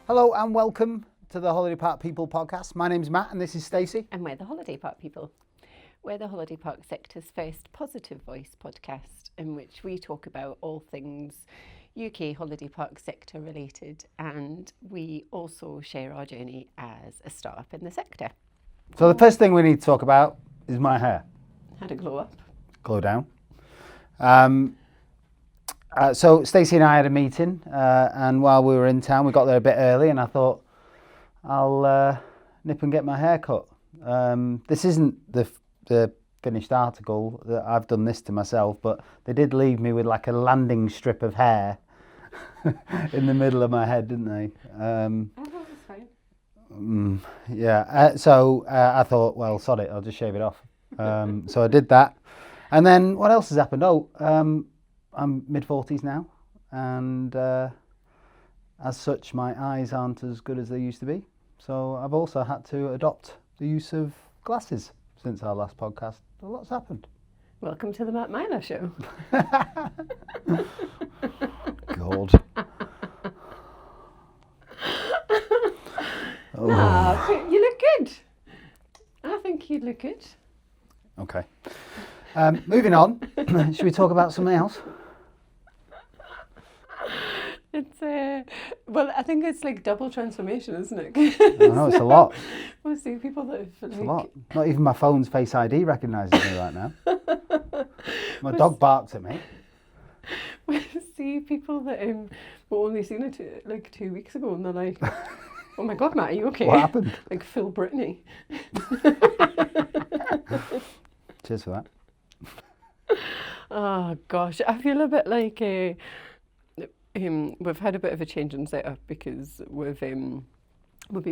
Hello and welcome to the Holiday Park People podcast. My name's Matt and this is Stacey. And we're the Holiday Park People. We're the Holiday Park sector's first positive voice podcast in which we talk about all things UK holiday park sector related, and we also share our journey as a startup in the sector. So the first thing we need to talk about is my hair. Had a glow up. Glow down. So Stacey and I had a meeting and while we were in town we got there a bit early and I thought I'll nip and get my hair cut. This isn't the finished article, that I've done this to myself, but they did leave me with like a landing strip of hair in the middle of my head, didn't they? I thought it was fine. So I thought, well, sod it, I'll just shave it off. So I did that. And then what else has happened? I'm mid-40s now, and as such, my eyes aren't as good as they used to be. So I've also had to adopt the use of glasses since our last podcast. A lot's happened. Welcome to the Matt Myler Show. God. But you look good. I think you look good. Okay. Moving on. Should we talk about something else? It's well, I think it's like double transformation, isn't it? I know, it's a lot. We'll see people that have It's a lot. Not even my phone's Face ID recognises me right now. My dog barks at me. We see people that were only seen it like 2 weeks ago, and they're like, "Oh my God, Matt, are you okay?" What happened? Like Phil Brittany. Cheers for that. Oh gosh, I feel a bit like we've had a bit of a change in setup because we've been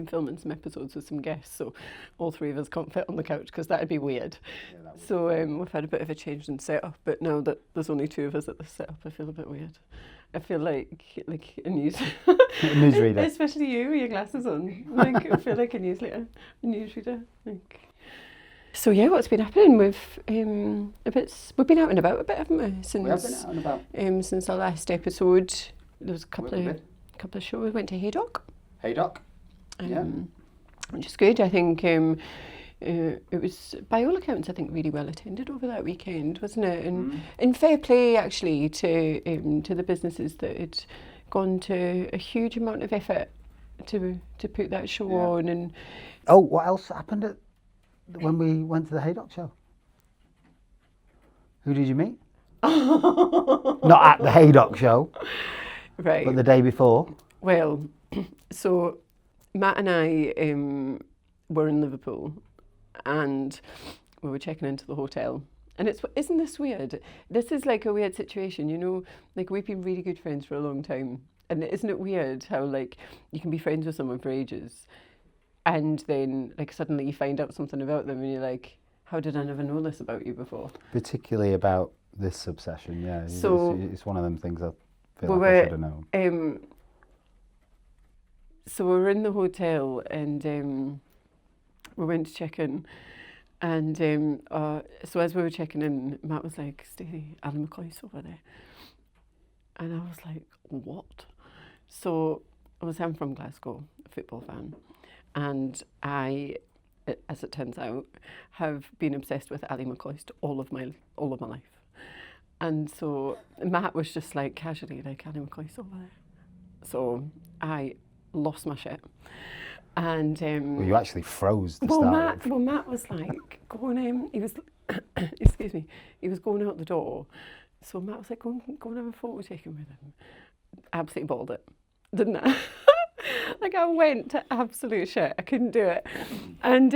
filming some episodes with some guests, so all three of us can't fit on the couch because that'd be weird. Yeah, so we've had a bit of a change in setup, but now that there's only two of us at the setup, I feel a bit weird. I feel like a newsreader, especially you with your glasses on. Like I feel like a newsreader. Like. So yeah, what's been happening? We've been out and about a bit, haven't we? Since we have been out and about. Since our last episode, there was a couple of shows. We went to Haydock. Haydock. Yeah. Which is good. I think it was, by all accounts, I think really well attended over that weekend, wasn't it? And fair play actually to the businesses that had gone to a huge amount of effort to put that show on. And what else happened when we went to the Haydock show? Who did you meet? Not at the Haydock show, right? But the day before. Well, so Matt and I were in Liverpool, and we were checking into the hotel. And isn't this weird? This is like a weird situation, you know. Like we've been really good friends for a long time, and isn't it weird how like you can be friends with someone for ages, and then like suddenly you find out something about them, and you're like, how did I never know this about you before? Particularly about this obsession, yeah. So it's one of them things I feel like I should have known. So we were in the hotel and we went to check in, and so as we were checking in, Matt was like, "Stacey, Alan McCoy's over there," and I was like, "What?" So I'm from Glasgow, a football fan, and I, as it turns out, have been obsessed with Ali McCoist all of my life. And so Matt was just like casually like, Ali McCoist's over there. So I lost my shit. And well, you actually froze to start with. Well, Matt was like going he was excuse me, he was going out the door. So Matt was like, go and have a photo taken with him. Absolutely balled it, didn't I? Like I went to absolute shit. I couldn't do it. And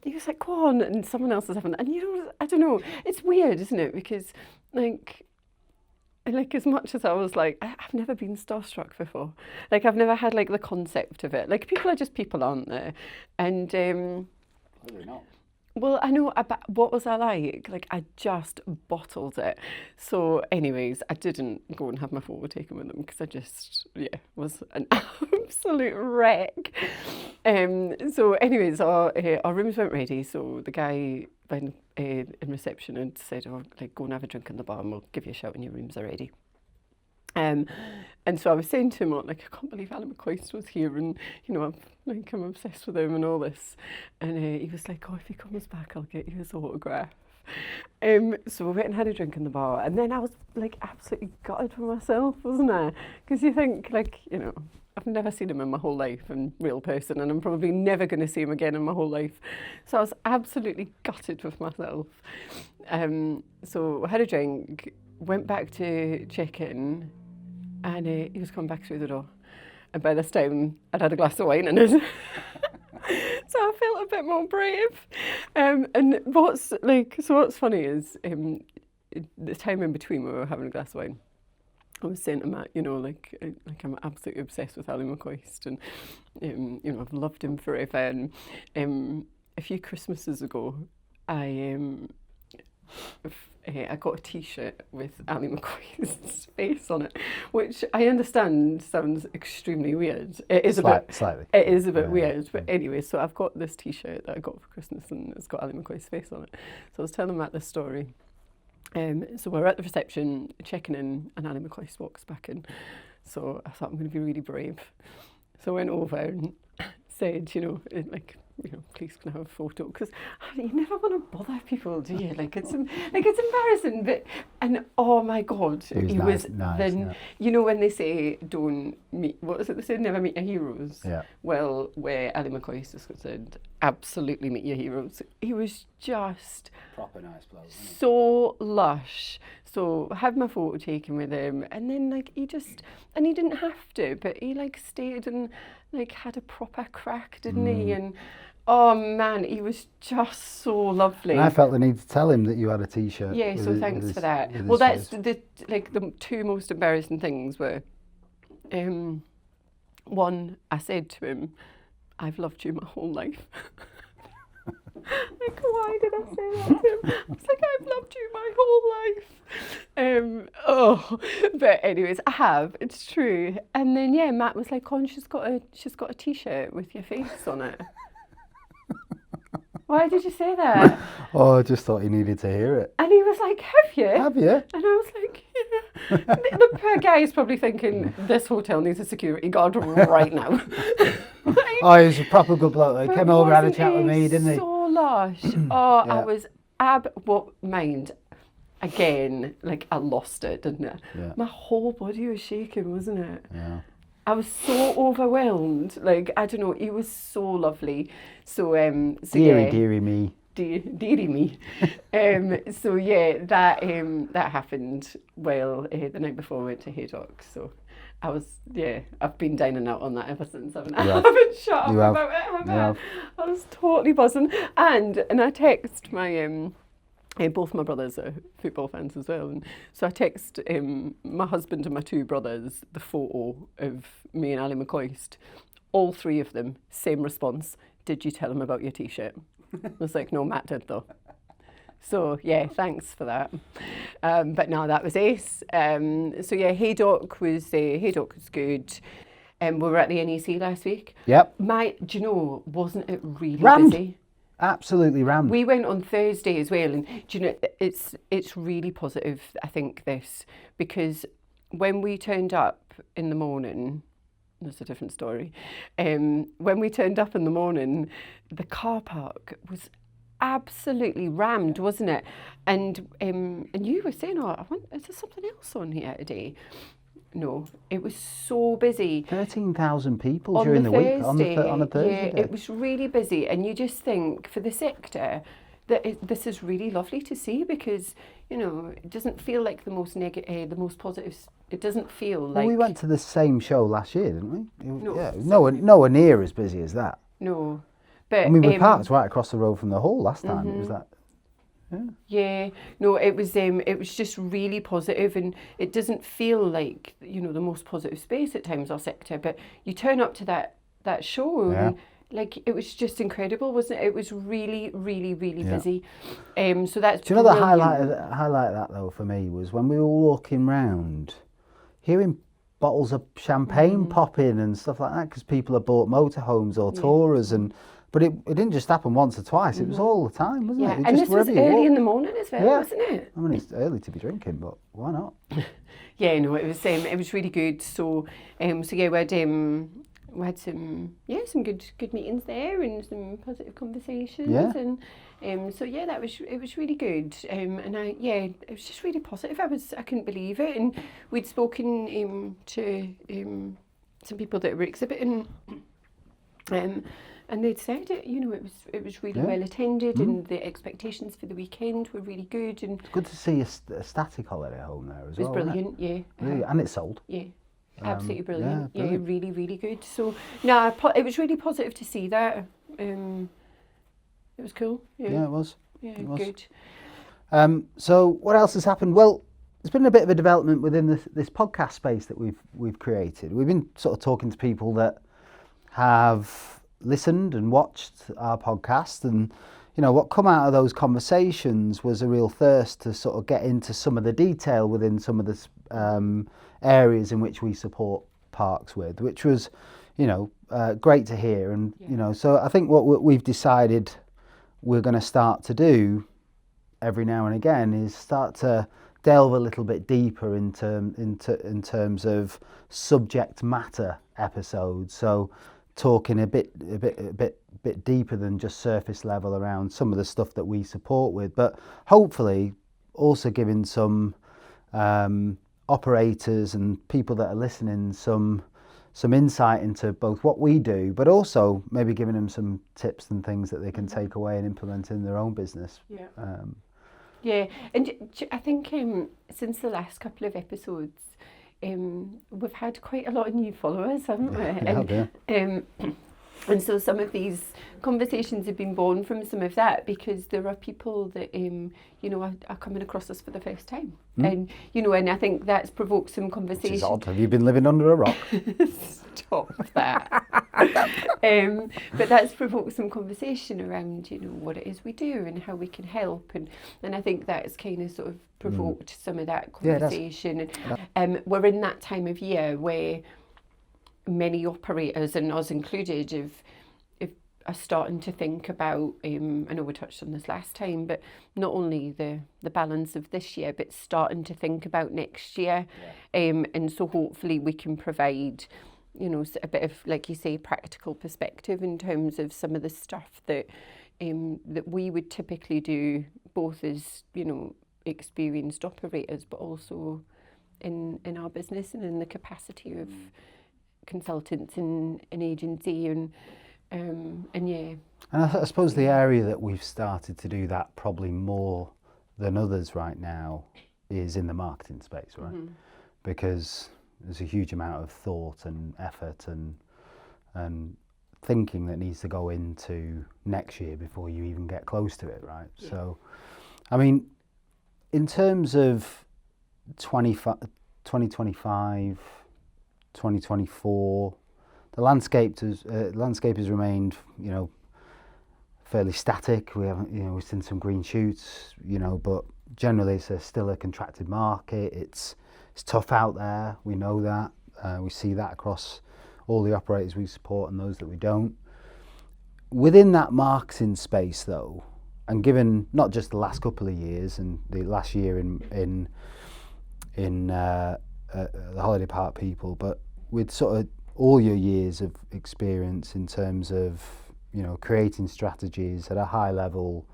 he was like, go on, and someone else was having, and you know, I don't know, it's weird, isn't it? Because like as much as I was like, I've never been starstruck before. Like I've never had like the concept of it. Like people are just people, aren't they? And Clearly not. Well, I know, but what was I like? Like, I just bottled it. So, anyways, I didn't go and have my photo taken with them because I just, was an absolute wreck. So, anyways, our rooms weren't ready. So, the guy in reception and said, go and have a drink in the bar and we'll give you a shout when your rooms are ready. And so I was saying to him, like, I can't believe Alan McCoist was here, and I'm obsessed with him and all this. And he was like, oh, if he comes back, I'll get you his autograph. So we went and had a drink in the bar, and then I was like absolutely gutted for myself, wasn't I? Because you think, like, I've never seen him in my whole life in real person, and I'm probably never going to see him again in my whole life. So I was absolutely gutted with myself. So I had a drink, went back to check in, and he was coming back through the door. And by this time, I'd had a glass of wine in it. So I felt a bit more brave. And what's funny is the time in between we were having a glass of wine, I was saying to Matt, like I'm absolutely obsessed with Alan McCoist, and I've loved him forever. And a few Christmases ago, I got a T-shirt with Ali McCoist's face on it, which I understand sounds extremely weird. It is Slightly. It is a bit weird, but anyway, so I've got this T-shirt that I got for Christmas, and it's got Ali McCoist's face on it. So I was telling Matt this story. So we're at the reception checking in, and Ali McCoist walks back in. So I thought, I'm going to be really brave. So I went over and said, please can I have a photo? Because you never want to bother people, do you? It's embarrassing. But oh my God, he was then. Yeah. When they say don't meet, what is it they say? Never meet your heroes. Yeah. Well, where Ali McCoist is concerned, absolutely meet your heroes. He was just proper nice bloke. So lush. So I had my photo taken with him, and then he didn't have to, but he stayed and had a proper crack, didn't he? And oh man, he was just so lovely. And I felt the need to tell him that you had a T-shirt. Yeah, so thanks for that. Well, that's the two most embarrassing things were, one, I said to him, I've loved you my whole life. Why did I say that to him? I was like, I've loved you my whole life. But anyways, I have. It's true. And then Matt was like, "Oh, she's got a T-shirt with your face on it." Why did you say that? Oh, I just thought he needed to hear it. And he was like, "Have you?" Have you? And I was like, "Yeah." The poor guy is probably thinking, this hotel needs a security guard right now. Oh, he was a proper good bloke. He came over, had a chat with me, didn't he? So lush. Oh, yeah. I was mind. Again, I lost it, didn't I? Yeah. My whole body was shaking, wasn't it? Yeah. I was so overwhelmed. I don't know, he was so lovely. So, dearie me. Dearie me. So that happened the night before I went to Haydock. So I've been down and out on that ever since. I haven't shut up about it, have I? I was totally buzzing. And I text my both my brothers are football fans as well, and so I text my husband and my two brothers the photo of me and Ali McCoist. All three of them, same response. Did you tell him about your T-shirt? I was like, no, Matt did though. So thanks for that. But no, that was ace. Haydock was good. We were at the NEC last week. Yep. Do you know, wasn't it really busy? Absolutely rammed. We went on Thursday as well, and do you know, it's really positive, I think, this, because when we turned up in the morning, that's a different story. When we turned up in the morning, the car park was absolutely rammed, wasn't it? And you were saying, is there something else on here today? No, it was so busy. 13,000 people during the week on a Thursday. Yeah, it was really busy, and you just think for the sector that this is really lovely to see, because it doesn't feel like the most negative, the most positive. It doesn't feel like. Well, we went to the same show last year, didn't we? No, yeah, nowhere near as busy as that. No, but I mean, we parked right across the road from the hall last time. It was that. Yeah, no, it was just really positive, and it doesn't feel like the most positive space at times, our sector. But you turn up to that show, and it was just incredible, wasn't it? It was really, really, really busy. So that's. Do you know the highlight of that though for me was when we were walking round, hearing bottles of champagne pop in and stuff like that, because people have bought motorhomes or tourers, and But it didn't just happen once or twice. It was all the time, wasn't Yeah, it? It and just this was wherever you early in walked. the morning as well, Yeah. wasn't it? I mean, it's early to be drinking, but why not? Yeah, no, it was really good. So yeah, we had some good meetings there and some positive conversations. Yeah. And so yeah, it was really good. And it was just really positive. I couldn't believe it. And we'd spoken to some people that were exhibiting. And they'd said it was really well attended, and the expectations for the weekend were really good. And It's good to see a static holiday home there as it was well. brilliant, yeah. Really, and it's sold. Yeah, absolutely brilliant. yeah, Yeah, brilliant. really, really good. So, no, it was really positive to see that. It was cool. Yeah, it was. Yeah, it was. good. So what else has happened? Well, there's been a bit of a development within this podcast space that we've created. We've been sort of talking to people that have listened and watched our podcast, and what come out of those conversations was a real thirst to sort of get into some of the detail within some of the areas in which we support parks with, which was great to hear. And so I think what we've decided we're going to start to do every now and again is start to delve a little bit deeper in terms of subject matter episodes. So talking a bit deeper than just surface level around some of the stuff that we support with, but hopefully also giving some operators and people that are listening some insight into both what we do, but also maybe giving them some tips and things that they can take away and implement in their own business. Yeah. Yeah, and I think since the last couple of episodes, we've had quite a lot of new followers, haven't we? And so some of these conversations have been born from some of that, because there are people that are coming across us for the first time, and I think that's provoked some conversation. Which is odd. Have you been living under a rock? Stop that. But that's provoked some conversation around what it is we do and how we can help, and I think that's kind of sort of provoked some of that conversation. And we're in that time of year where many operators, and us included, are starting to think about, I know we touched on this last time, but not only the balance of this year, but starting to think about next year. And so hopefully we can provide, a bit of, like you say, practical perspective in terms of some of the stuff that we would typically do, both as, experienced operators, but also in our business and in the capacity of consultants in an agency, and yeah. And I suppose the area that we've started to do that probably more than others right now is in the marketing space, right? Because there's a huge amount of thought and effort and thinking that needs to go into next year before you even get close to it, right? Yeah. So, I mean, in terms of 2025, 2024, the landscape has remained, fairly static. We haven't, we've seen some green shoots, but generally it's still a contracted market. It's tough out there. We know that. We see that across all the operators we support and those that we don't. Within that marketing space, though, and given not just the last couple of years and the last year in the holiday park people, but with sort of all your years of experience in terms of creating strategies at a high level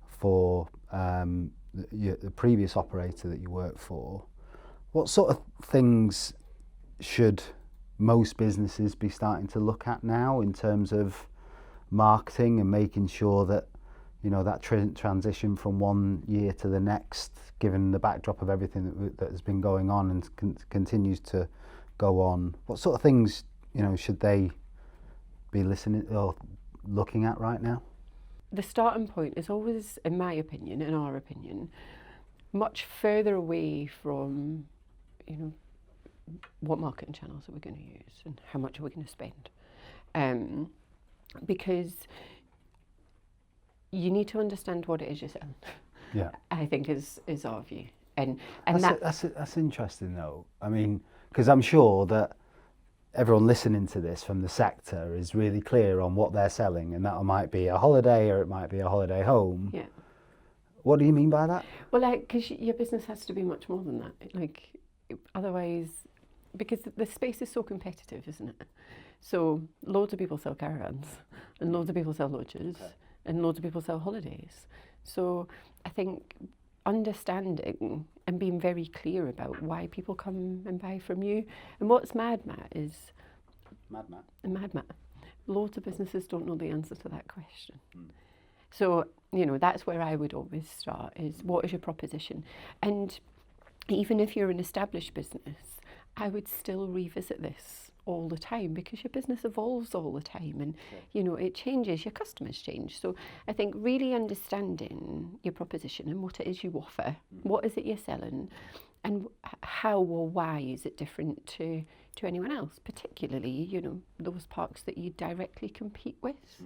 for the previous operator that you work for, what sort of things should most businesses be starting to look at now in terms of marketing and making sure that that transition from one year to the next, given the backdrop of everything that has been going on and continues to go on, what sort of things should they be listening or looking at right now? The starting point is always, in my opinion, in our opinion, much further away from what marketing channels are we going to use and how much are we going to spend, because you need to understand what it is you're selling. Yeah, I think is our view, and that's interesting though. I mean, because I'm sure that everyone listening to this from the sector is really clear on what they're selling, and that might be a holiday or it might be a holiday home. Yeah. What do you mean by that? Well, like, because your business has to be much more than that. Like, otherwise, because the space is so competitive, isn't it? So loads of people sell caravans, and loads of people sell lodges, and loads of people sell holidays. So I think understanding and being very clear about why people come and buy from you. And what's mad, Matt, is... Mad Matt. Mad Matt. Loads of businesses don't know the answer to that question. So, you know, that's where I would always start, is what is your proposition? And even if you're an established business, I would still revisit this all the time, because your business evolves all the time, and you know, it changes, your customers change. So I think really understanding your proposition and what it is you offer, what is it you're selling, and how or why is it different to anyone else, particularly, you know, those parks that you directly compete with.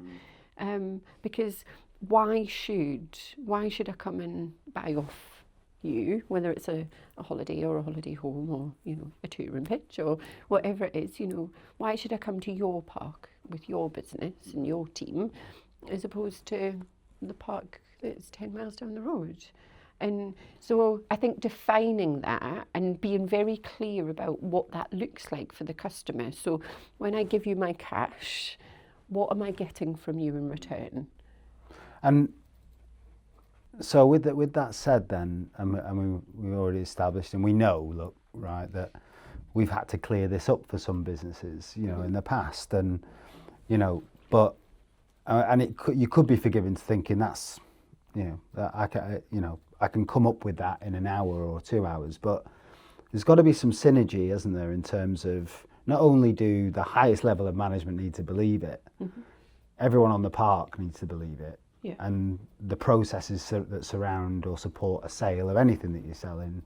Because why should I come and buy off you, whether it's a holiday or a holiday home, or, you know, a touring pitch or whatever it is, you know, why should I come to your park with your business and your team as opposed to the park that's 10 miles down the road? And so I think defining that and being very clear about what that looks like for the customer. So when I give you my cash, what am I getting from you in return? And so with that said then, and we've already established, and we know, look, right, that we've had to clear this up for some businesses, you know, in the past, and, you know, but, and you could be forgiven to thinking that's, you know, that I can come up with that in an hour or 2 hours, but there's got to be some synergy, isn't there, in terms of not only do the highest level of management need to believe it, everyone on the park needs to believe it. Yeah. And the processes that surround or support a sale of anything that you're selling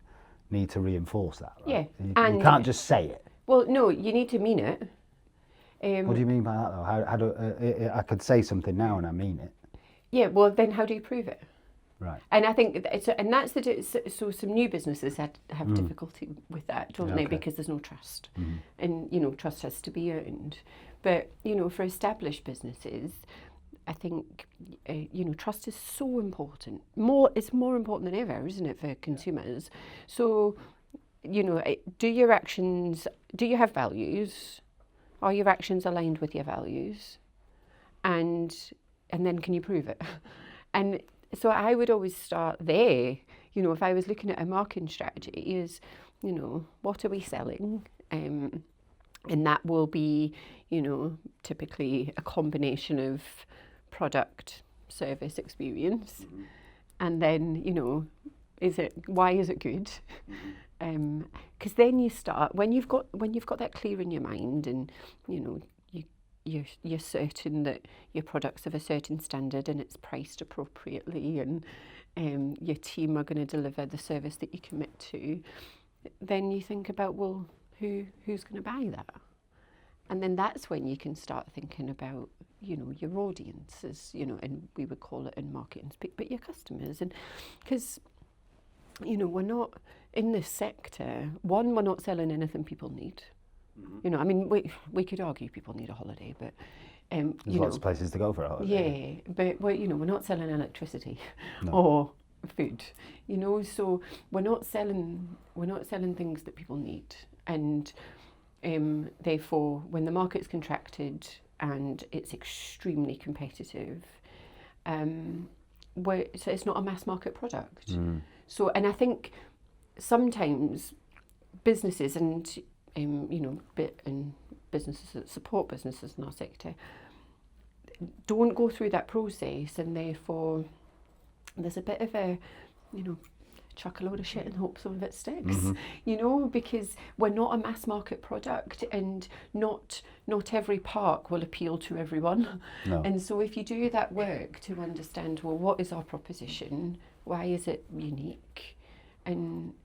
need to reinforce that, right? Yeah. You can't just say it. Well, no, you need to mean it. What do you mean by that, though? How do I could say something now and I mean it? Yeah, well, then how do you prove it? Right. And I think, and that's so some new businesses have difficulty with that, don't they? Because there's no trust. And, you know, trust has to be earned. But, you know, for established businesses, I think, you know, trust is so important. It's more important than ever, isn't it, for consumers? So, you know, do you have values? Are your actions aligned with your values? And then can you prove it? And so I would always start there. You know, if I was looking at a marketing strategy, is, you know, what are we selling? And that will be, you know, typically a combination of product, service, experience, and then, you know, why is it good? Because then you start when you've got that clear in your mind, and, you know, you're certain that your product's of a certain standard and it's priced appropriately, and your team are going to deliver the service that you commit to. Then you think about, well, who's going to buy that? And then that's when you can start thinking about, you know, your audiences, you know, and we would call it in marketing speak, but your customers. And because, you know, we're not in this sector, we're not selling anything people need. You know, I mean, we could argue people need a holiday, but there's lots of places to go for a holiday. Yeah, but you know, we're not selling electricity or food. You know, so we're not selling things that people need, and therefore, when the market's contracted and it's extremely competitive, so it's not a mass market product. So, and I think sometimes businesses and you know, and businesses that support businesses in our sector don't go through that process, and therefore there's a bit of a, you know, chuck a load of shit and hope some of it sticks, you know, because we're not a mass market product, and not every park will appeal to everyone. No. And so if you do that work to understand, well, what is our proposition, why is it unique, and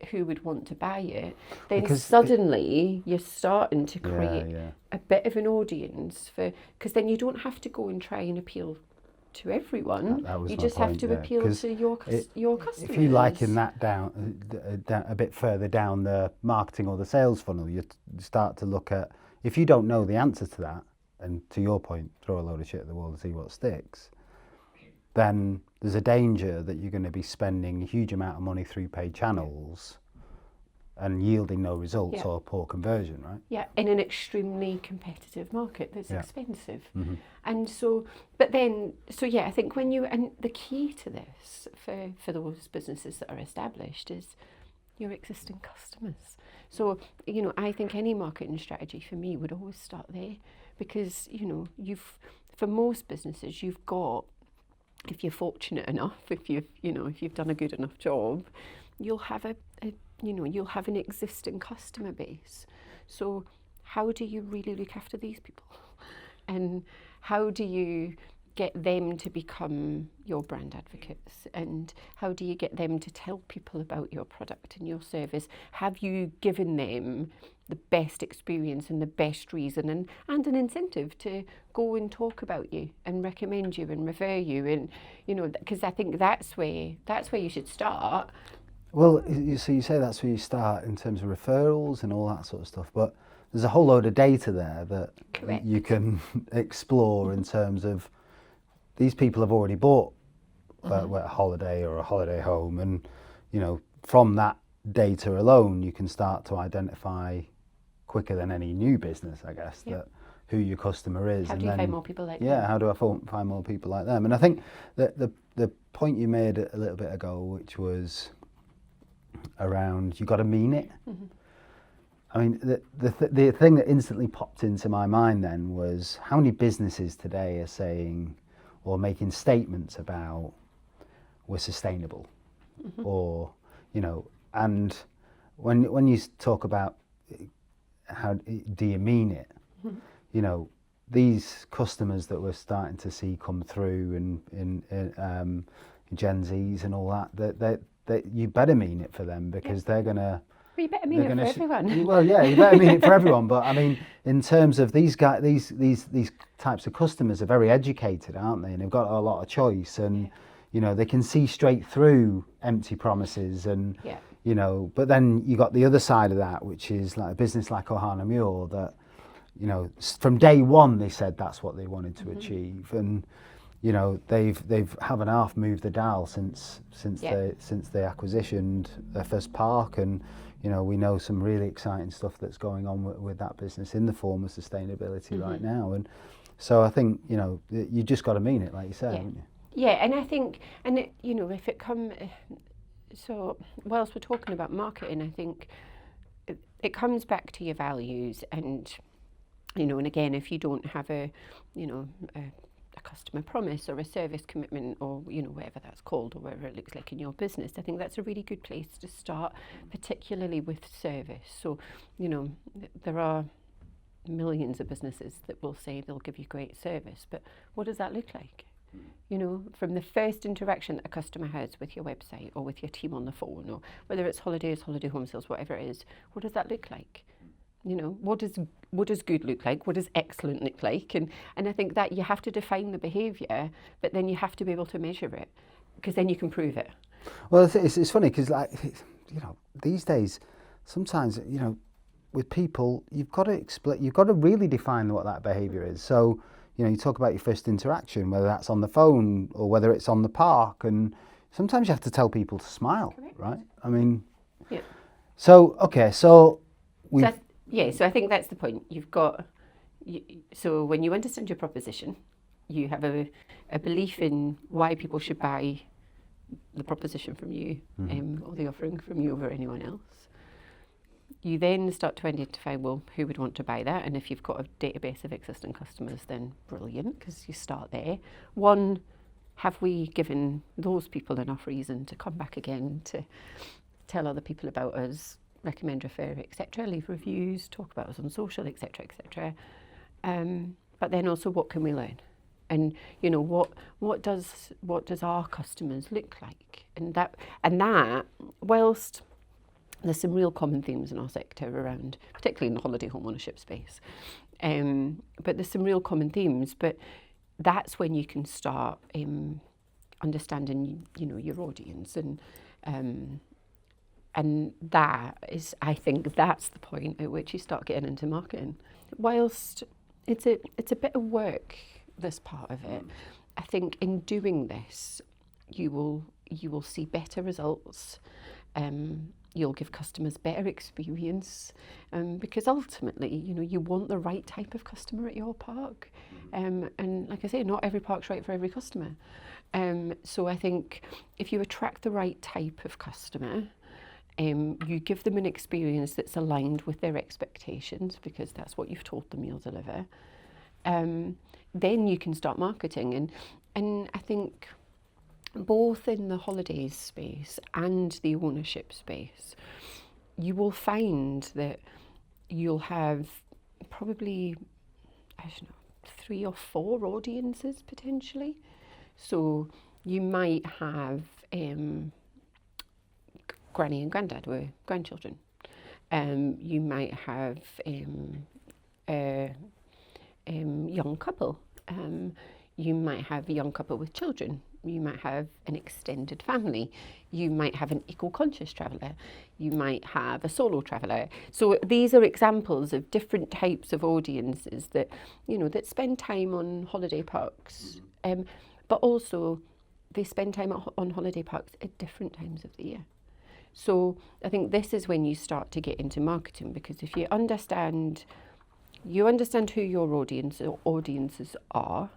who would want to buy it, then because suddenly you're starting to create a bit of an audience for, because then you don't have to go and try and appeal to everyone. That was you my just have point, to yeah, appeal 'cause to your customers. if you liken that down a bit further down the marketing or the sales funnel, you start to look at, if you don't know the answer to that, and to your point, throw a load of shit at the wall and see what sticks, then there's a danger that you're going to be spending a huge amount of money through paid channels and yielding no results or poor conversion, right? Yeah, in an extremely competitive market that's expensive. Mm-hmm. And so, but then, so yeah, I think when you, and the key to this for those businesses that are established is your existing customers. So, you know, I think any marketing strategy for me would always start there, because, you know, for most businesses, you've got, if you're fortunate enough, if you've done a good enough job, you'll have you'll have an existing customer base. So how do you really look after these people? And how do you get them to become your brand advocates? And how do you get them to tell people about your product and your service? Have you given them the best experience and the best reason and an incentive to go and talk about you and recommend you and refer you? And, you know, because I think that's where you should start. Well, so you say that's where you start in terms of referrals and all that sort of stuff, but there's a whole load of data there that you can explore in terms of, these people have already bought a holiday or a holiday home, and, you know, from that data alone, you can start to identify quicker than any new business, I guess, that who your customer is. How do you find more people like them? Yeah, how do I find more people like them? And I think that the point you made a little bit ago, which was around, you got to mean it. Mm-hmm. I mean, the thing that instantly popped into my mind then was, how many businesses today are saying or making statements about, we're sustainable, or, you know, and when you talk about how do you mean it, you know, these customers that we're starting to see come through in Gen Zs and all that you better mean it for them, because they're gonna. Well, you better mean it for everyone. Well, yeah, you better mean it for everyone. But I mean, in terms of these guys, these types of customers are very educated, aren't they? And they've got a lot of choice, and you know, they can see straight through empty promises, and you know. But then you got the other side of that, which is like a business like Ohana Muir, that, you know, from day one they said that's what they wanted to achieve, and you know, they've half and half moved the dial since they acquisitioned their first park, and you know, we know some really exciting stuff that's going on with that business in the form of sustainability right now. And so I think, you know, you just got to mean it, like you said, haven't you? Yeah, and I think, and it, you know, if it so whilst we're talking about marketing, I think it comes back to your values, and, you know, and again, if you don't have a customer promise or a service commitment, or, you know, whatever that's called, or whatever it looks like in your business, I think that's a really good place to start, particularly with service. So, you know, there are millions of businesses that will say they'll give you great service, but what does that look like? You know, from the first interaction that a customer has with your website or with your team on the phone, or whether it's holidays, holiday home sales, whatever it is, what does that look like? You know, what does good look like? What does excellent look like? And I think that you have to define the behaviour, but then you have to be able to measure it, because then you can prove it. Well, it's funny, because, like, you know, these days, sometimes, you know, with people, you've got to really define what that behaviour is. So, you know, you talk about your first interaction, whether that's on the phone or whether it's on the park, and sometimes you have to tell people to smile, right? I mean, so okay, so we. So I think that's the point. You've got, so when you understand your proposition, you have a belief in why people should buy the proposition from you, or the offering from you over anyone else. You then start to identify, well, who would want to buy that? And if you've got a database of existing customers, then brilliant, because you start there. One, have we given those people enough reason to come back again, to tell other people about us, recommend, refer, etc., leave reviews, talk about us on social, etc., etc. But then also, what can we learn? And, you know, what does our customers look like? And that, whilst there's some real common themes in our sector around, particularly in the holiday home ownership space, but there's some real common themes. But that's when you can start understanding, your audience, and that is, I think, that's the point at which you start getting into marketing. Whilst it's a bit of work, this part of it, I think in doing this, you will see better results. You'll give customers better experience, because ultimately, you want the right type of customer at your park. And like I say, not every park's right for every customer. So I think if you attract the right type of customer, you give them an experience that's aligned with their expectations, because that's what you've told them you'll deliver, then you can start marketing. And I think both in the holidays space and the ownership space, you will find that you'll have probably, 3 or 4 audiences potentially. So you might have granny and granddad with grandchildren. You might have a young couple. You might have a young couple with children. You might have an extended family. You might have an eco-conscious traveller. You might have a solo traveller. So these are examples of different types of audiences that, that spend time on holiday parks. But also they spend time on holiday parks at different times of the year. So I think this is when you start to get into marketing, because if you understand who your audiences are.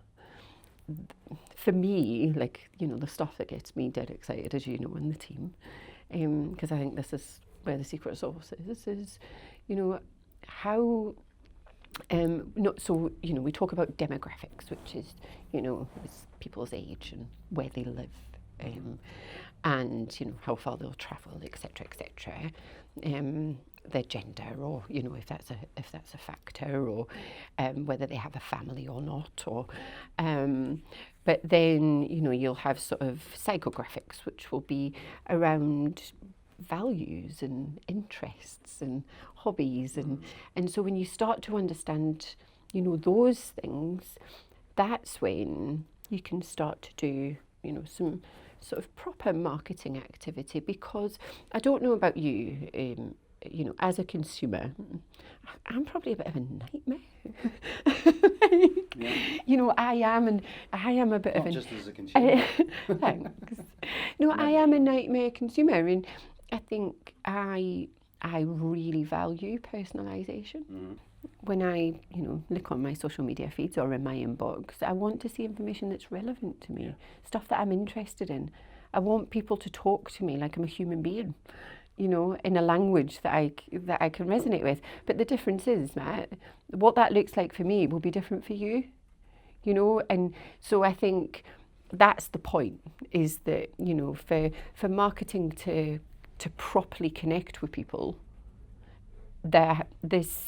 For me, the stuff that gets me dead excited, as you know, in the team, because I think this is where the secret sauce is, how, we talk about demographics, which is, it's people's age and where they live, and, how far they'll travel, etc., their gender, or if that's a factor, or whether they have a family or not, or but then you'll have sort of psychographics, which will be around values and interests and hobbies, and so when you start to understand those things, that's when you can start to do some sort of proper marketing activity. Because I don't know about you, as a consumer, I'm probably a bit of a nightmare. I am a bit Not of a... just as a consumer. Thanks. No, I am a nightmare consumer, and I think I really value personalisation. When I, look on my social media feeds or in my inbox, I want to see information that's relevant to me, stuff that I'm interested in. I want people to talk to me like I'm a human being, in a language that I can resonate with. But the difference is, Matt, what that looks like for me will be different for you, and so I think that's the point, is that, for marketing to properly connect with people, this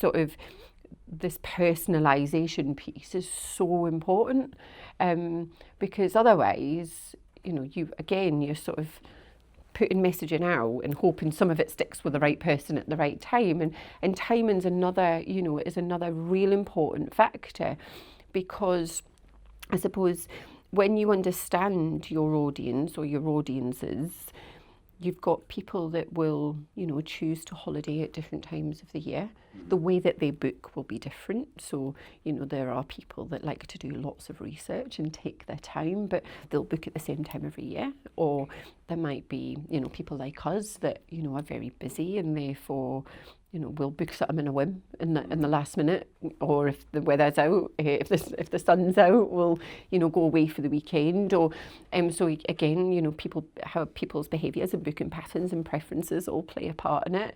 personalisation piece is so important, because otherwise, you're sort of putting messaging out and hoping some of it sticks with the right person at the right time, and timing's another, is another real important factor, because I suppose when you understand your audience or your audiences, you've got people that will, choose to holiday at different times of the year. The way that they book will be different. So, there are people that like to do lots of research and take their time, but they'll book at the same time every year. Or there might be, people like us that, are very busy, and therefore, we'll book something in a whim in the last minute, or if the weather's out, if the sun's out, we'll go away for the weekend. Or so again, people's behaviours and booking patterns and preferences all play a part in it.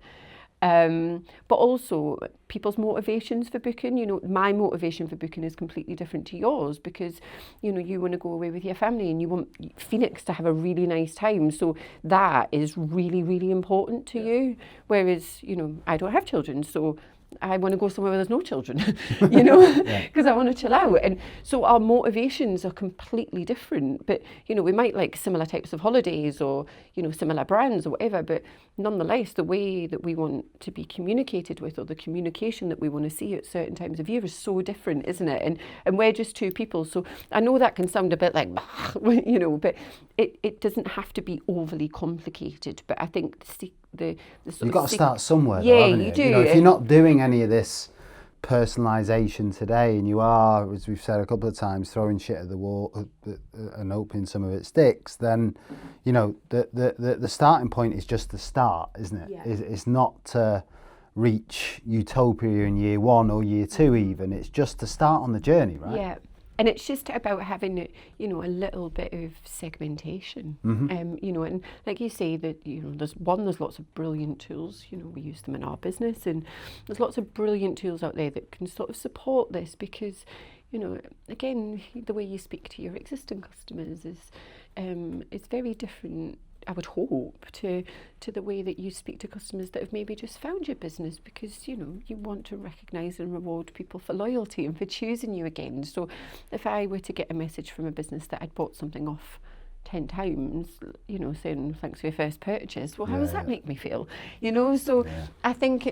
But also people's motivations for booking. My motivation for booking is completely different to yours, because you want to go away with your family and you want Phoenix to have a really nice time, so that is really, really important to you. Whereas I don't have children, so I want to go somewhere where there's no children, because I want to chill out. And so our motivations are completely different, but we might like similar types of holidays, or similar brands or whatever, but nonetheless the way that we want to be communicated with, or the communication that we want to see at certain times of year is so different, isn't it? And we're just two people. So I know that can sound a bit like, you know, but it doesn't have to be overly complicated. But I think the sort You've got to start somewhere, though, yeah, haven't you you? do. You know, if you're not doing any of this personalisation today, and you are, as we've said a couple of times, throwing shit at the wall and hoping some of it sticks, then, you know, the starting point is just the start, isn't it? Yeah. It's not to reach utopia in year 1 or year 2 even. It's just to start on the journey, right? Yeah. And it's just about having, you know, a little bit of segmentation. You know, and like you say, that, you know, there's lots of brilliant tools. You know, we use them in our business, and there's lots of brilliant tools out there that can sort of support this, because, you know, again, the way you speak to your existing customers is very different, I would hope, to the way that you speak to customers that have maybe just found your business, because, you know, you want to recognise and reward people for loyalty and for choosing you again. So if I were to get a message from a business that I'd bought something off 10 times, you know, saying thanks for your first purchase, well, how does that make me feel? You know, so I think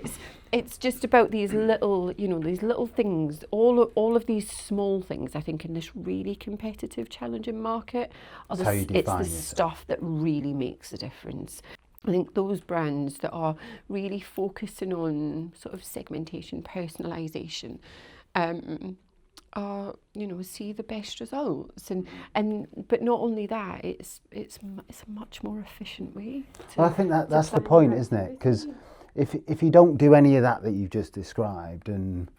it's just about these little, you know, these little things, all of these small things, I think, in this really competitive, challenging market, it's the stuff that really makes a difference. I think those brands that are really focusing on sort of segmentation, personalisation, are, you know, see the best results, and but not only that, it's a much more efficient way. Well, I think that's the point, isn't it? Because if you don't do any of that you've just described, and,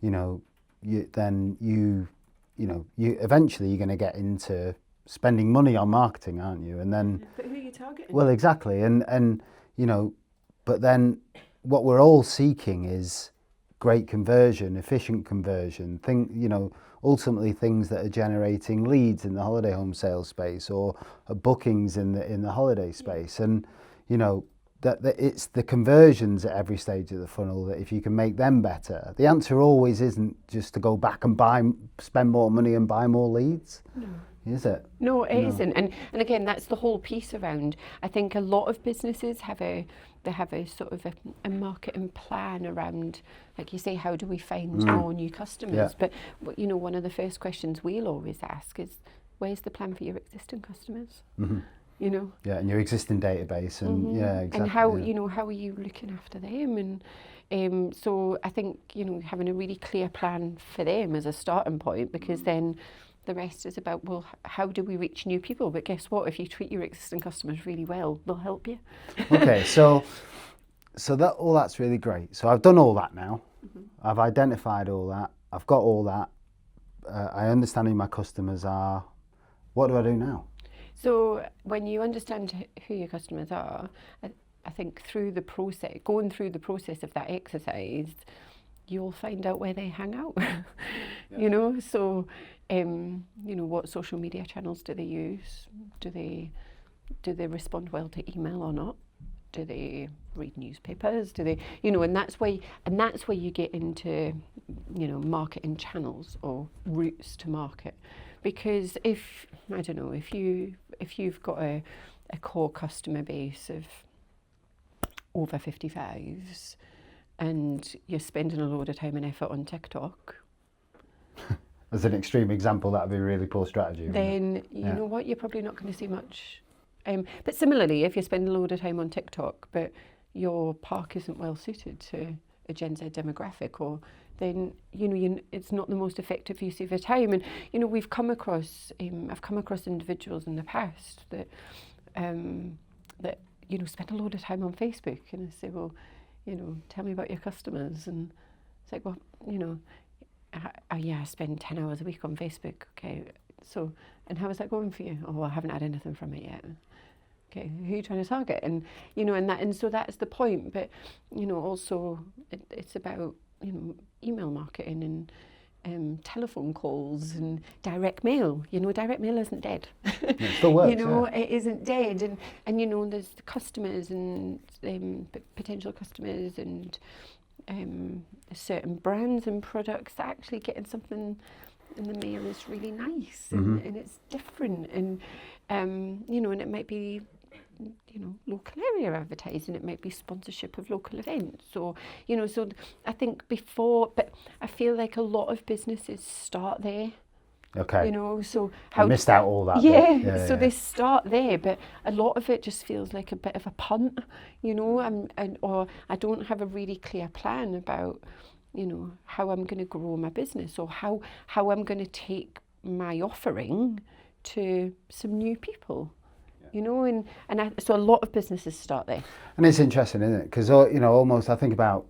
you know, then you eventually you're going to get into spending money on marketing, aren't you? And then, but who are you targeting? Well, exactly, and you know, but then what we're all seeking is great conversion, efficient conversion, you know, ultimately things that are generating leads in the holiday home sales space, or bookings in the holiday space. And, you know, that it's the conversions at every stage of the funnel, that if you can make them better, the answer always isn't just to go back and spend more money and buy more leads. No. Is it? No, it isn't. And again, that's the whole piece around, I think a lot of businesses have a sort of a marketing plan around, like you say, how do we find more new customers? But, you know, one of the first questions we'll always ask is, where's the plan for your existing customers? You know? Yeah, and your existing database, and yeah, exactly. And how, you know, how are you looking after them? And so I think, you know, having a really clear plan for them as a starting point, because then the rest is about, well, how do we reach new people? But guess what? If you treat your existing customers really well, they'll help you. Okay, so that's really great. So I've done all that now. I've identified all that. I've got all that. I understand who my customers are. What do I do now? So when you understand who your customers are, I think going through the process of that exercise, you'll find out where they hang out. You know, so you know, what social media channels do they use? Do they respond well to email or not? Do they read newspapers? Do they, you know, and that's where you get into, you know, marketing channels or routes to market. Because if you've got a core customer base of over 55s, and you're spending a load of time and effort on TikTok, as an extreme example, that would be a really poor strategy. Then you know what, you're probably not going to see much. But similarly, if you're spending a load of time on TikTok, but your park isn't well suited to a Gen Z demographic, or then, you know, it's not the most effective use of your time. And, you know, I've come across individuals in the past that you know, spend a load of time on Facebook, and I say, well, you know, tell me about your customers. And it's like, well, you know, I spend 10 hours a week on Facebook. Okay, so, and how is that going for you? Oh, well, I haven't had anything from it yet. Okay, who are you trying to target? And, you know, and so that's the point. But, you know, also it's about, you know, email marketing and telephone calls and direct mail. You know, direct mail isn't dead. It still works, you know, it isn't dead. And you know, there's the customers and potential customers and certain brands and products that actually getting something in the mail is really nice, and it's different, and you know, and it might be local area advertising, it might be sponsorship of local events, or, so I think but I feel like a lot of businesses start there. Okay. So I missed out all that. Yeah, so they start there, but a lot of it just feels like a bit of a punt, or I don't have a really clear plan about, how I'm going to grow my business, or how I'm going to take my offering to some new people. So a lot of businesses start there. And it's interesting, isn't it? Because, almost I think about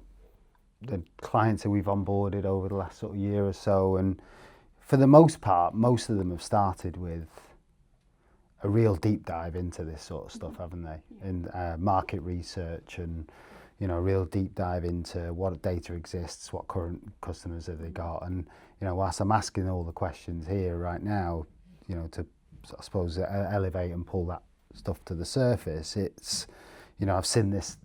the clients that we've onboarded over the last sort of year or so, and for the most part, most of them have started with a real deep dive into this sort of stuff, haven't they? In market research and, a real deep dive into what data exists, what current customers have they got. And, whilst I'm asking all the questions here right now, to, I suppose, elevate and pull that stuff to the surface, it's, I've seen this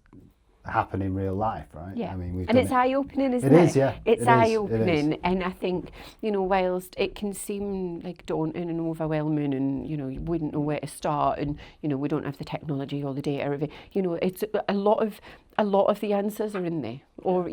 happen in real life, right? Yeah. I mean, and it's eye-opening, isn't it? It is, yeah. It's eye-opening, and I think, whilst it can seem like daunting and overwhelming, and you wouldn't know where to start, and we don't have the technology or the data, it's a lot of the answers are in there. Or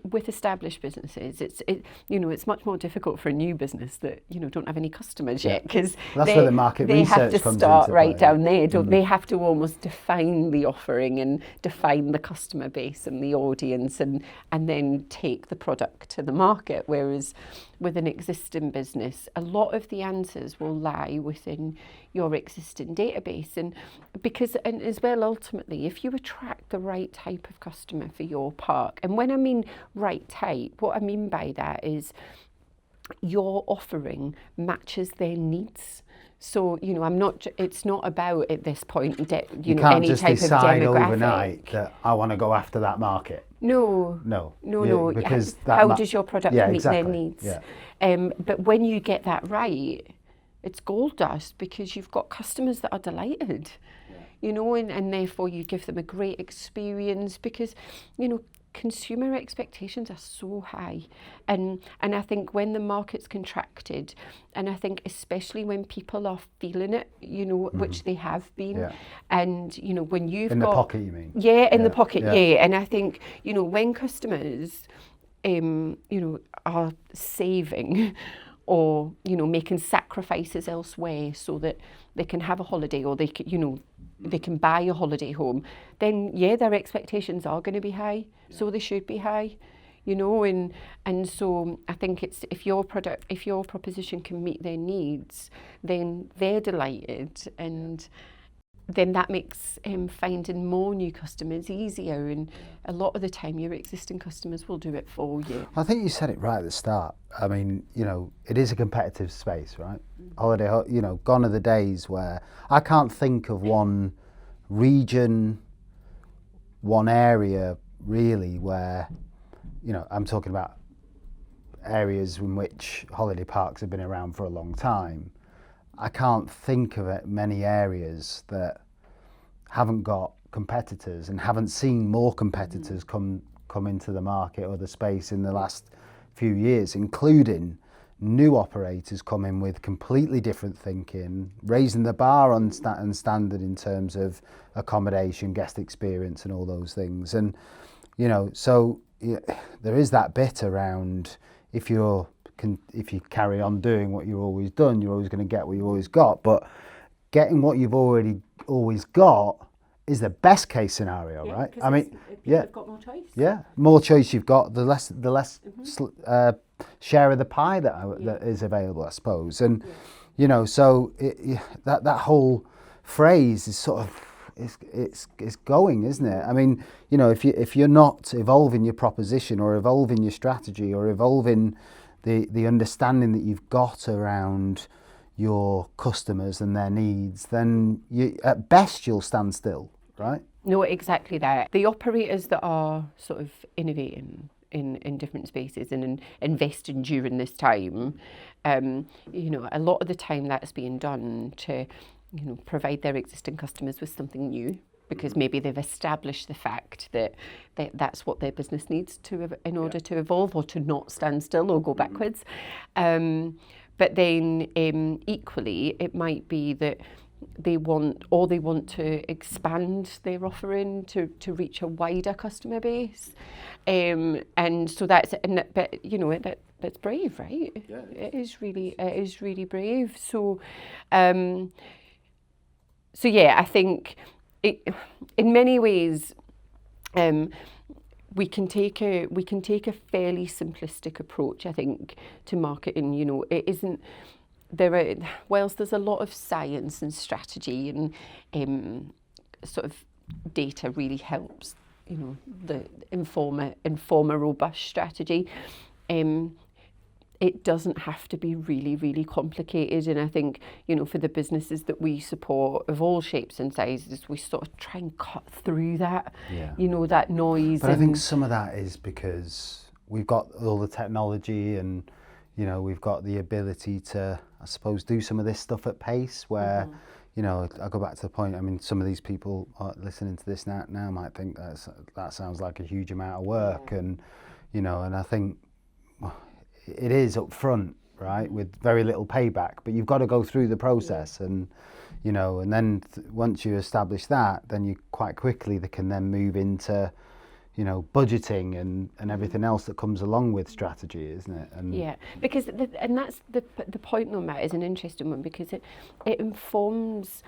with established businesses, it's much more difficult for a new business that don't have any customers yet, because that's where the market they research have to comes start into right play. down there. Don't they have to almost define the offering and define the customer base and the audience, and then take the product to the market. Whereas with an existing business, a lot of the answers will lie within your existing database, and as well, ultimately, if you attract the right type of customer for your park, and when I mean right type, what I mean by that is your offering matches their needs. So, it's not about at this point, you can't any just type of decide demographic. overnight that I want to go after that market. No. Because how does your product meet their needs? Yeah. But when you get that right, it's gold dust, because you've got customers that are delighted, and therefore you give them a great experience, because, consumer expectations are so high, and I think when the market's contracted, and I think especially when people are feeling it, which they have been, and when you've in got the pocket, you mean? Yeah, in the pocket, yeah. And I think when customers, are saving, or making sacrifices elsewhere so that they can have a holiday, or they can, they can buy a holiday home, then their expectations are going to be high. So they should be high, and so I think it's if your proposition can meet their needs, then they're delighted, and then that makes finding more new customers easier, and a lot of the time your existing customers will do it for you. I think you said it right at the start. I mean, it is a competitive space, right? Holiday, gone are the days where I can't think of one region, one area really where, I'm talking about areas in which holiday parks have been around for a long time. I can't think of many areas that haven't got competitors and haven't seen more competitors come into the market or the space in the last few years, including new operators coming with completely different thinking, raising the bar on standard in terms of accommodation, guest experience, and all those things. And so there is that bit around if you carry on doing what you've always done, you're always going to get what you've always got. But getting what you've always got is the best case scenario, right? I mean, you've got more choice. Yeah, more choice you've got, the less share of the pie that is available, I suppose. And so that whole phrase is sort of it's going, isn't it? I mean, if you're not evolving your proposition or evolving your strategy or evolving the understanding that you've got around your customers and their needs, then at best you'll stand still, right? No, exactly that. The operators that are sort of innovating in different spaces and investing during this time, a lot of the time that's being done to provide their existing customers with something new, because maybe they've established the fact that that's what their business needs in order to evolve or to not stand still or go backwards. But then equally, it might be that they want to expand their offering to reach a wider customer base, and so that's but you know that's brave, right? Yeah, it is really brave. So, so yeah, I think in many ways, we can take a fairly simplistic approach, I think, to marketing. You know, it isn't. Whilst there's a lot of science and strategy and sort of data really helps, you know, the inform a robust strategy. It doesn't have to be really, really complicated. And I think, you know, for the businesses that we support of all shapes and sizes, we sort of try and cut through that, you know, that noise. But I think some of that is because we've got all the technology and, you know, we've got the ability to, I suppose, do some of this stuff at pace where, you know, I go back to the point, I mean, some of these people listening to this now might think that sounds like a huge amount of work. And, you know, and I think it is up front, right, with very little payback, but you've got to go through the process. And, you know, and then once you establish that, then you quite quickly they can then move into, you know, budgeting and everything else that comes along with strategy, isn't it? And yeah, because that's the point though, Matt, is an interesting one, because it informs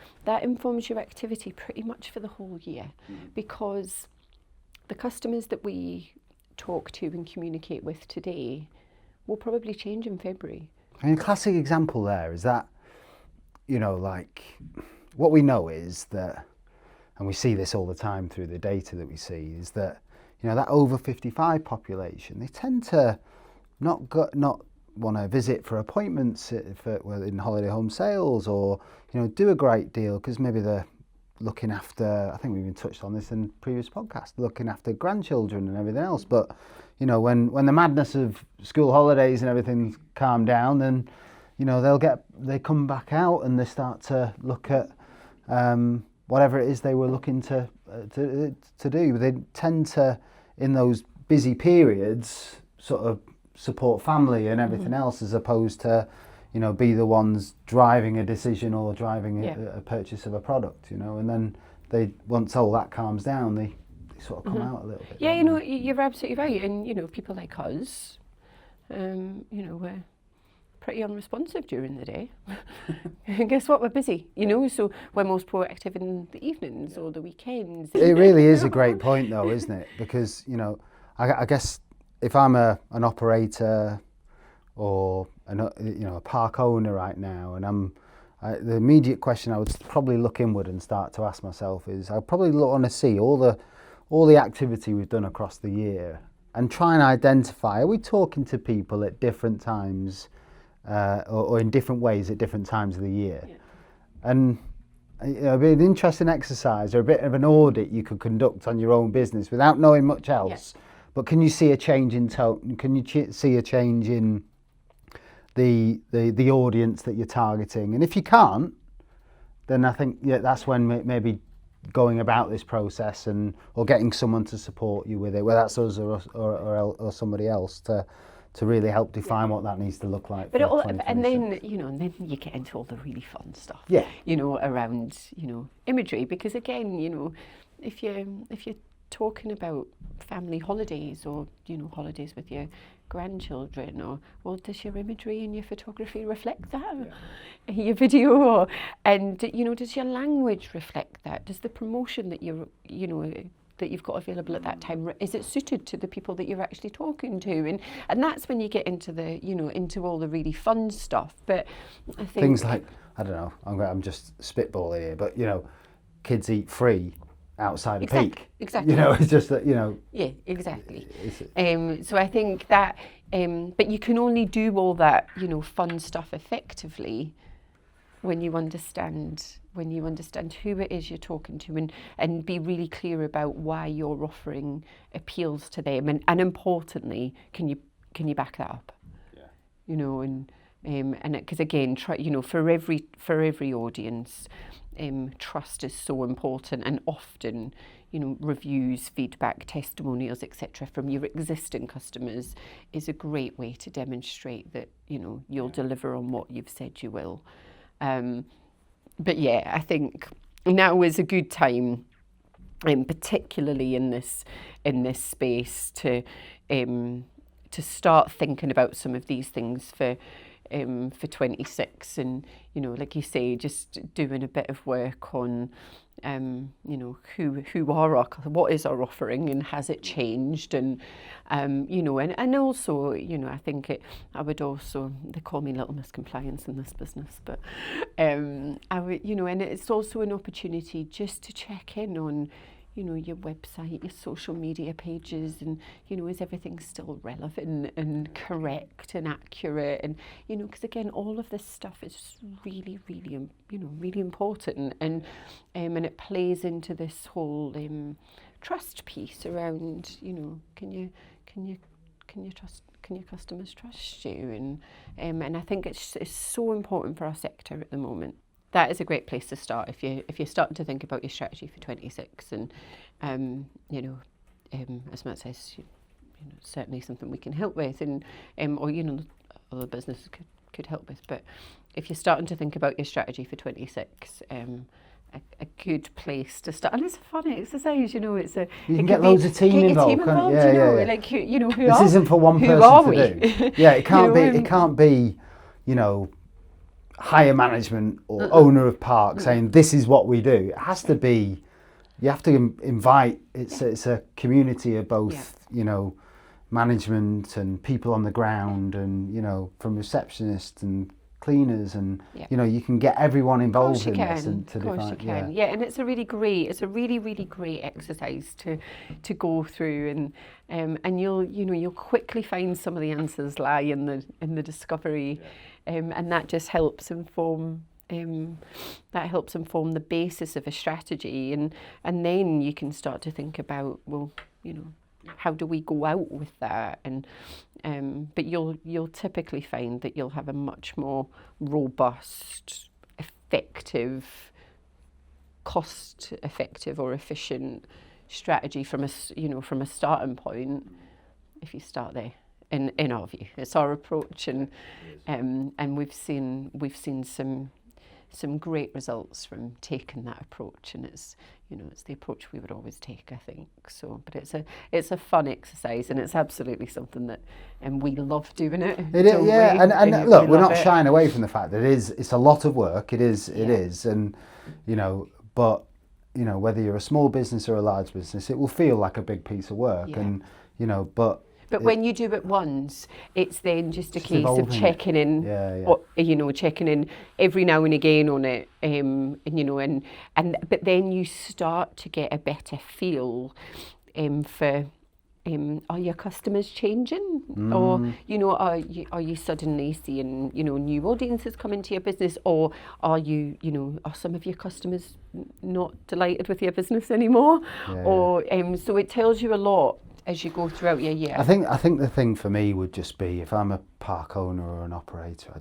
your activity pretty much for the whole year, because the customers that we talk to and communicate with today will probably change in February. I mean, a classic example there is that, you know, like what we know is that, and we see this all the time through the data that we see, is that, you know, that over 55 population, they tend to not want to visit for appointments in holiday home sales, or, you know, do a great deal because maybe they're looking after, I think we even touched on this in previous podcasts, looking after grandchildren and everything else. But, you know, when the madness of school holidays and everything calm down, then, you know, they come back out and they start to look at whatever it is they were looking to do. They tend to, in those busy periods, sort of support family and everything else, as opposed to, you know, be the ones driving a decision or driving a purchase of a product, you know. And then once all that calms down, they sort of come out a little bit. Yeah, you know, you're absolutely right. And, you know, people like us, you know, we're pretty unresponsive during the day. And guess what? We're busy, you know, so we're most proactive in the evenings or the weekends. It really is a great point, though, isn't it? Because, you know, I guess if I'm an operator or a park owner right now, and the immediate question I would probably look inward and start to ask myself is, I probably want to see all the activity we've done across the year and try and identify, are we talking to people at different times or in different ways at different times of the year? Yeah. And it'd be an interesting exercise or a bit of an audit you could conduct on your own business without knowing much else. Yeah. But can you see a change in tone? Can you see a change in the audience that you're targeting? And if you can't, then I think that's when maybe going about this process or getting someone to support you with it, whether that's us or somebody else, to really help define what that needs to look like. But and then you get into all the really fun stuff. Yeah. You know, around, you know, imagery, because again, you know, if you're talking about family holidays or, you know, holidays with your grandchildren, well, does your imagery and your photography reflect that? Yeah. Your video, and, you know, does your language reflect that? Does the promotion that that you've got available at that time, is it suited to the people that you're actually talking to? And that's when you get into into all the really fun stuff. But I think things like, I don't know, I'm just spitballing here, but, you know, kids eat free outside a peak. Exactly. You know, it's just that, you know. Yeah, exactly. So I think that, but you can only do all that, you know, fun stuff effectively when you understand who it is you're talking to, and be really clear about why your offering appeals to them, and importantly, can you back that up? Yeah. You know, and because again, for every audience, trust is so important, and often, you know, reviews, feedback, testimonials, etc. from your existing customers is a great way to demonstrate that, you know, you'll deliver on what you've said you will. but yeah, I think now is a good time, particularly in this space, to start thinking about some of these things for 26, and like you say, just doing a bit of work on who are our, what is our offering, and has it changed, and and also I think I would also, they call me Little Miss Compliance in this business, but I would and it's also an opportunity just to check in on your website, your social media pages, and is everything still relevant and correct and accurate, and because again, all of this stuff is really really important, and it plays into this whole trust piece around can your customers trust you, and I think it's so important for our sector at the moment. That is a great place to start if you're starting to think about your strategy for 26, and as Matt says, certainly something we can help with, and or other businesses could help with. But if you're starting to think about your strategy for 26, a good place to start, and it's a fun exercise. It's a you can get loads of team involved. Yeah. Like who this are, isn't for one who person are to we? do. Yeah, it can't be. It can't be. Higher management or owner of park saying this is what we do. It has to be. You have to invite. It's a community of both. Management and people on the ground, and from receptionists and cleaners, and you can get everyone involved in this and to define. Yeah, and it's a really really great exercise to go through, and you'll quickly find some of the answers lie in the discovery, and that just helps inform. That helps inform the basis of a strategy, and then you can start to think about, well, how do we go out with that? And but you'll typically find that you'll have a much more robust, effective, cost-effective or efficient strategy from a starting point if you start there. In our view, it's our approach, and we've seen some great results from taking that approach, and it's the approach we would always take, I think. So, but it's a fun exercise, and it's absolutely something that, and we love doing it. It is, yeah, and look, we're not shying away from the fact that it's a lot of work. It is, and but whether you're a small business or a large business, it will feel like a big piece of work, and But when you do it once, it's then just a case of checking in, checking in every now and again on it, but then you start to get a better feel for, are your customers changing, or are you suddenly seeing new audiences come into your business, or are some of your customers not delighted with your business anymore, so it tells you a lot as you go throughout your year. I think the thing for me would just be, if I'm a park owner or an operator,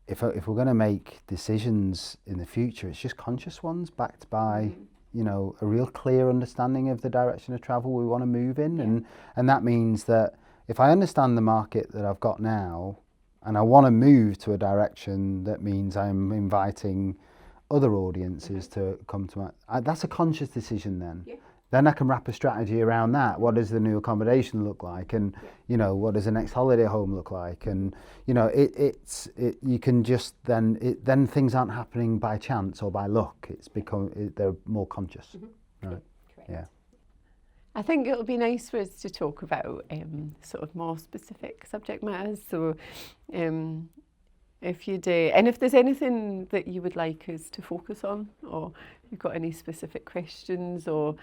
if we're going to make decisions in the future, it's just conscious ones backed by a real clear understanding of the direction of travel we want to move in, and that means that if I understand the market that I've got now, and I want to move to a direction that means I'm inviting other audiences to come to that's a conscious decision then. Then I can wrap a strategy around that. What does the new accommodation look like? And, what does the next holiday home look like? And, you can just then things aren't happening by chance or by luck. They're more conscious. Right. Correct. Yeah. I think it'll be nice for us to talk about sort of more specific subject matters. So, if you do, and if there's anything that you would like us to focus on, or you've got any specific questions, or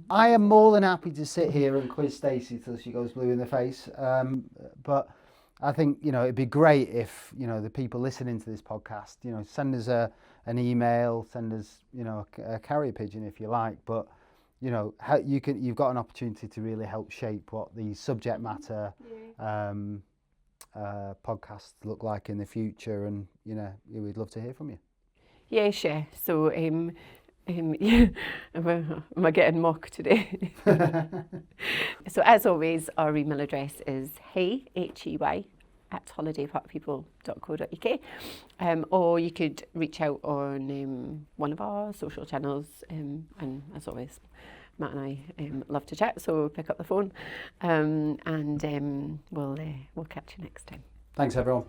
I am more than happy to sit here and quiz Stacey till she goes blue in the face. But I think it'd be great if the people listening to this podcast send us an email, send us a carrier pigeon if you like. But how you've got an opportunity to really help shape what these subject matter podcasts look like in the future, and we'd love to hear from you. Yeah, sure. So am I getting mocked today? So as always, our email address is hey, Hey, holidayparkpeople.co.uk, or you could reach out on one of our social channels, and as always, Matt and I love to chat, so pick up the phone, and we'll catch you next time. Thanks, everyone.